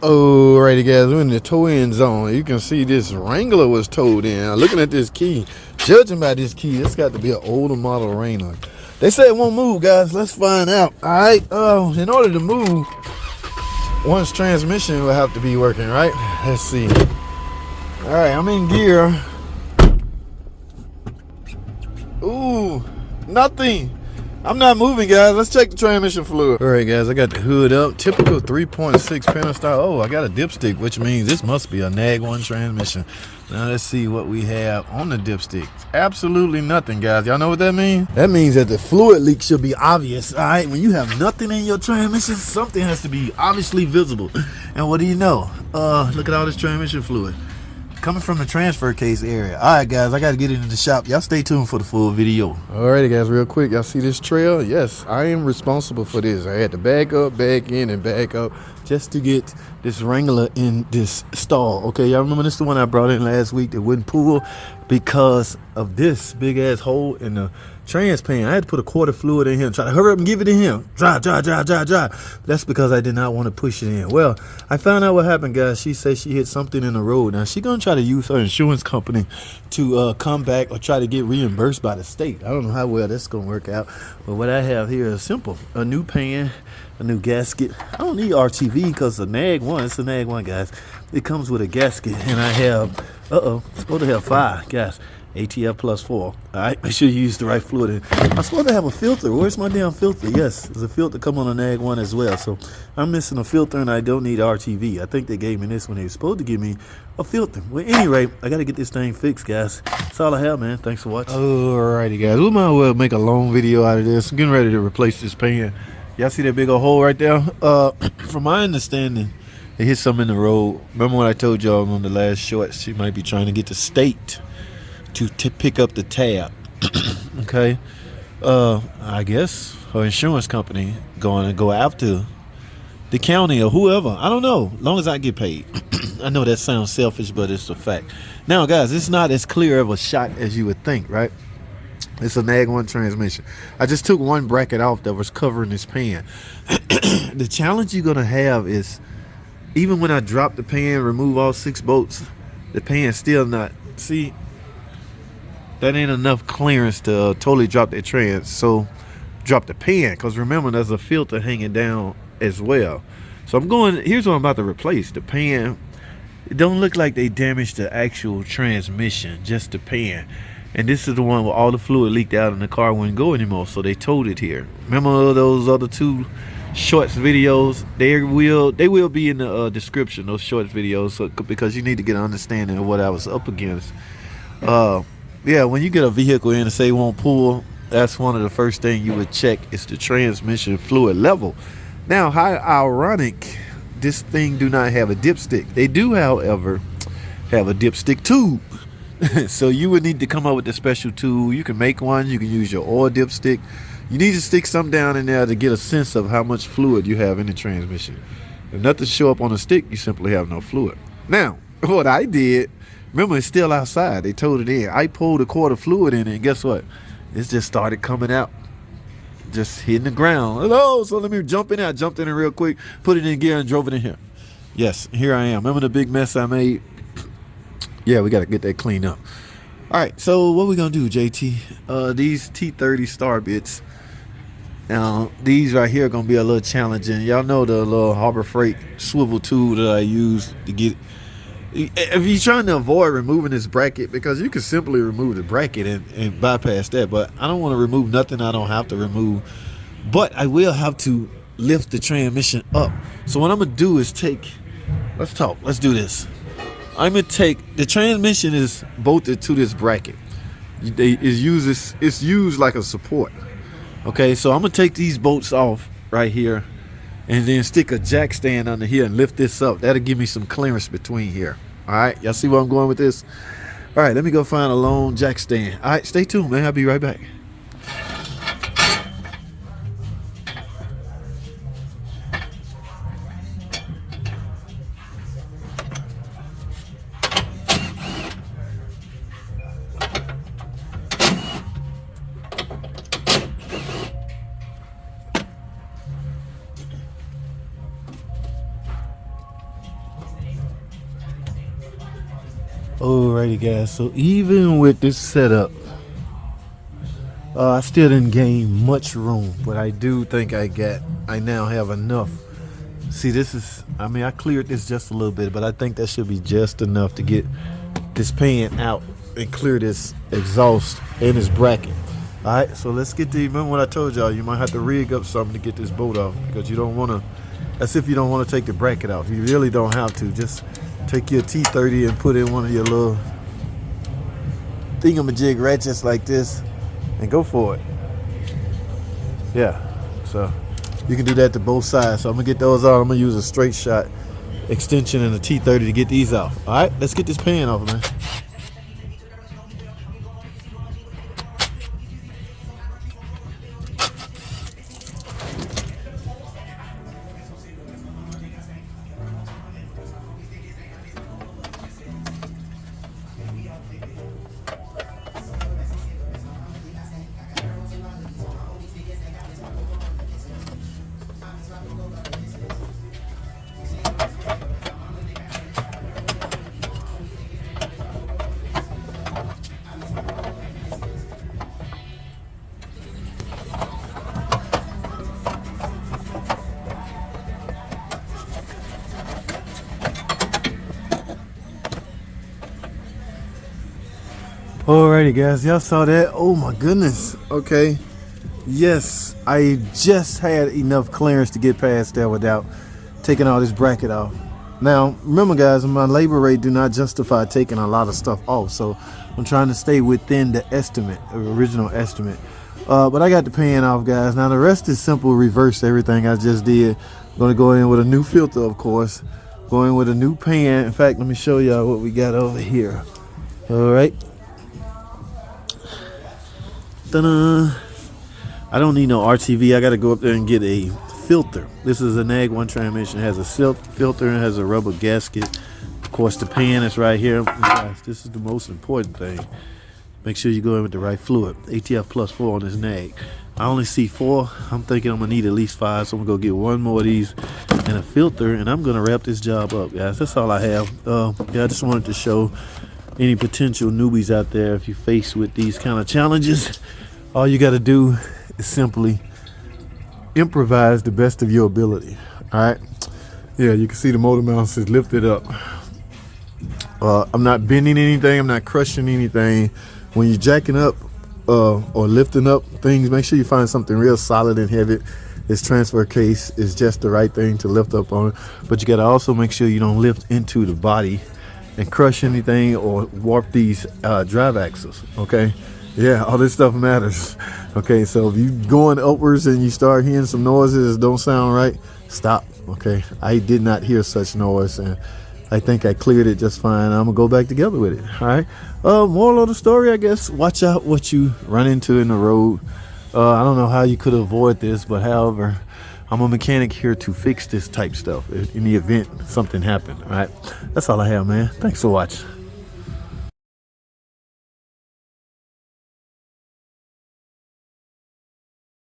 Alrighty guys, we're in the tow-in zone. You can see this Wrangler was towed in. Looking at this key, judging by this key, it's got to be an older model Wrangler. They say it won't move, guys. Let's find out. Alright, in order to move, one's transmission will have to be working, right? Let's see. Alright, I'm in gear. Ooh, nothing. I'm not moving, guys. Let's check the transmission fluid. All right, guys, I got the hood up. Typical 3.6 Pentastar. Oh, I got a dipstick, which means this must be a Nag 1 transmission. Now let's see what we have on the dipstick. Absolutely nothing, guys. Y'all know what that means? That means that the fluid leak should be obvious. All right, when you have nothing in your transmission, something has to be obviously visible. And what do you know? Look at all this transmission fluid coming from the transfer case area. All right, guys, I got to get into the shop. Y'all stay tuned for the full video. Alrighty, guys, real quick. Y'all see this trail? Yes, I am responsible for this. I had to back up, back in, and back up just to get this Wrangler in this stall. Okay, y'all remember this is the one I brought in last week that wouldn't pull because of this big ass hole in the trans pan. I had to put a quart of fluid in here and try to hurry up and give it to him. Dry. That's because I did not want to push it in. Well, I found out what happened, guys. She said she hit something in the road. Now she's gonna try to use her insurance company to come back or try to get reimbursed by the state. I don't know how well that's gonna work out, but what I have here is simple: a new pan, a new gasket. I don't need RTV because the Nag 1, it's a Nag 1, guys. It comes with a gasket, and I have supposed to have 5 gas. ATF +4. All right, make sure you use the right fluid. I'm supposed to have a filter. Where's my damn filter? Yes, there's a filter come on a Nag 1 as well. So I'm missing a filter and I don't need RTV. I think they gave me this when they were supposed to give me a filter. Well, anyway, I got to get this thing fixed, guys. That's all I have, man. Thanks for watching. Alrighty, guys. We might as well make a long video out of this. I'm getting ready to replace this pan. Y'all see that big old hole right there? From my understanding, it hit something in the road. Remember when I told y'all on the last short, she might be trying to get the state to pick up the tab. Okay, I guess her insurance company going to go after the county or whoever. I don't know, as long as I get paid. I know that sounds selfish, but it's a fact. Now, guys, it's not as clear of a shot as you would think, right? It's a Nag 1 transmission. I just took one bracket off that was covering this pan. The challenge you're gonna have is, even when I drop the pan, remove all 6 bolts, the pan's still not, see, that ain't enough clearance to totally drop that trans. So drop the pan, because remember there's a filter hanging down as well. So here's what I'm about to replace. The pan, it don't look like they damaged the actual transmission, just the pan. And this is the one where all the fluid leaked out and the car wouldn't go anymore, so they towed it here. Remember those other 2 shorts videos? They will be in the description, those shorts videos, so, because you need to get an understanding of what I was up against. Yeah, when you get a vehicle in and say it won't pull, that's one of the first things you would check is the transmission fluid level. Now, how ironic, this thing do not have a dipstick. They do, however, have a dipstick tube. So you would need to come up with a special tool. You can make one. You can use your oil dipstick. You need to stick some down in there to get a sense of how much fluid you have in the transmission. If nothing show up on a stick, you simply have no fluid. Now, what I did, remember, it's still outside. They towed it in. I pulled a quart of fluid in it, and guess what? It just started coming out, just hitting the ground. Hello, so let me jump in there. I jumped in it real quick, put it in gear, and drove it in here. Yes, here I am. Remember the big mess I made? Yeah, we got to get that cleaned up. All right, so what we going to do, JT? These T30 star bits, now these right here are going to be a little challenging. Y'all know the little Harbor Freight swivel tool that I use to get. If you're trying to avoid removing this bracket, because you can simply remove the bracket and bypass that, but I don't want to remove nothing I don't have to remove. But I will have to lift the transmission up. So what I'm going to do is let's do this. I'm going to take, the transmission is bolted to this bracket. It's used like a support. Okay, so I'm going to take these bolts off right here and then stick a jack stand under here and lift this up. That'll give me some clearance between here. All right, y'all see where I'm going with this? All right, let me go find a long jack stand. All right, stay tuned, man. I'll be right back. Alrighty guys, so even with this setup, I still didn't gain much room, but I do think I now have enough. See, this is, I mean, I cleared this just a little bit, but I think that should be just enough to get this pan out and clear this exhaust and this bracket. All right, so let's get the, remember what I told y'all, you might have to rig up something to get this bolt off, because you don't want to, that's if you don't want to take the bracket off. You really don't have to. Just take your T30 and put in one of your little thingamajig ratchets like this and go for it. Yeah, so you can do that to both sides. So I'm gonna get those out. I'm gonna use a straight shot extension and a T30 to get these out. All right, let's get this pan off, man. Alrighty guys, y'all saw that? Oh my goodness. Okay, yes, I just had enough clearance to get past that without taking all this bracket off. Now remember guys, my labor rate do not justify taking a lot of stuff off, so I'm trying to stay within the estimate, the original estimate. But I got the pan off guys. Now the rest is simple, reverse everything I just did. I'm gonna go in with a new filter, of course, go in with a new pan. In fact, let me show y'all what we got over here. All right, I don't need no RTV. I got to go up there and get a filter. This is a Nag 1 transmission. It has a silk filter and has a rubber gasket. Of course, the pan is right here. Guys, this is the most important thing. Make sure you go in with the right fluid. ATF plus 4 on this Nag. I only see 4. I'm thinking I'm going to need at least 5, so I'm going to go get one more of these and a filter, and I'm going to wrap this job up, guys. That's all I have. Yeah, I just wanted to show any potential newbies out there, if you're faced with these kind of challenges, all you got to do is simply improvise the best of your ability. All right, yeah, you can see the motor mounts is lifted up. I'm not bending anything, I'm not crushing anything. When you're jacking up or lifting up things, make sure you find something real solid and heavy. This transfer case is just the right thing to lift up on, but you got to also make sure you don't lift into the body and crush anything or warp these drive axles. Okay, yeah, all this stuff matters. Okay, so if you going upwards and you start hearing some noises that don't sound right, stop. Okay, I did not hear such noise, and I think I cleared it just fine. I'm gonna go back together with it. All right, moral of the story, I guess, watch out what you run into in the road. I don't know how you could avoid this, but however, I'm a mechanic here to fix this type stuff in the event something happened. All right, that's all I have, man. Thanks for watching.